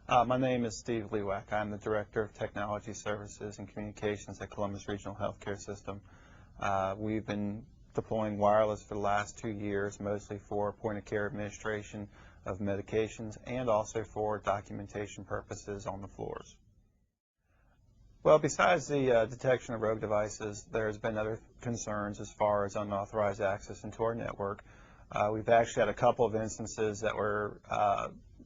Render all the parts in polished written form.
My name is Steve Lewak. I'm the Director of Technology Services and Communications at Columbus Regional Healthcare System. We've been deploying wireless for the last 2 years, mostly for point-of-care administration of medications and also for documentation purposes on the floors. Well, besides the detection of rogue devices, there's been other concerns as far as unauthorized access into our network. We've actually had a couple of instances that were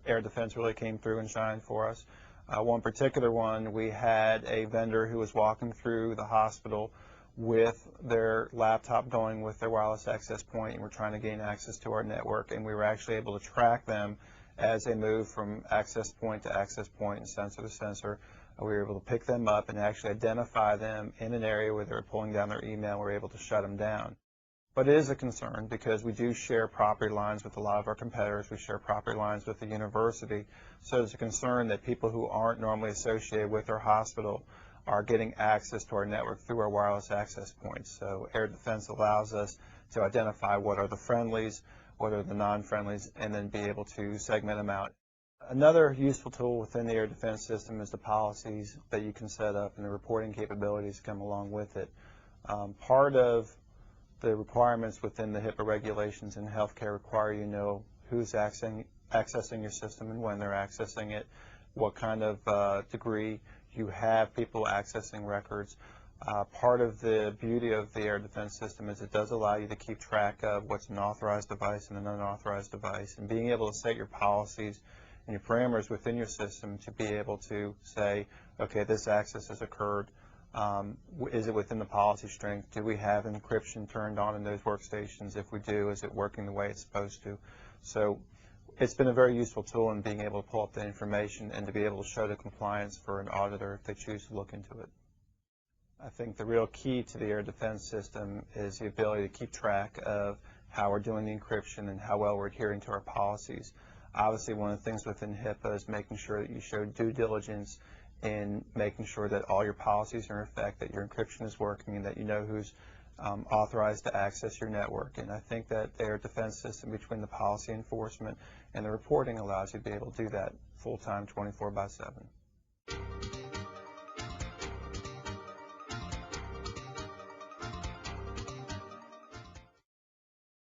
AirDefense really came through and shined for us. One particular one, we had a vendor who was walking through the hospital with their laptop going with their wireless access point, and we're trying to gain access to our network, and we were actually able to track them as they move from access point to access point and sensor to sensor. We were able to pick them up and actually identify them in an area where they were pulling down their email. We were able to shut them down. But it is a concern because we do share property lines with a lot of our competitors. We share property lines with the university. So there's a concern that people who aren't normally associated with our hospital are getting access to our network through our wireless access points. So AirDefense allows us to identify what are the friendlies, what are the non-friendlies, and then be able to segment them out. Another useful tool within the AirDefense system is the policies that you can set up and the reporting capabilities that come along with it. Part of the requirements within the HIPAA regulations in healthcare require you to know who's accessing your system and when they're accessing it, what kind of degree you have people accessing records. Part of the beauty of the AirDefense system is it does allow you to keep track of what's an authorized device and an unauthorized device, and being able to set your policies and your parameters within your system to be able to say, okay, this access has occurred. Is it within the policy strength? Do we have encryption turned on in those workstations? If we do, is it working the way it's supposed to? So it's been a very useful tool in being able to pull up the information and to be able to show the compliance for an auditor if they choose to look into it. I think the real key to the AirDefense system is the ability to keep track of how we're doing the encryption and how well we're adhering to our policies. Obviously, one of the things within HIPAA is making sure that you show due diligence in making sure that all your policies are in effect, that your encryption is working, and that you know who's authorized to access your network. And I think that the AirDefense system, between the policy enforcement and the reporting, allows you to be able to do that full-time, 24/7.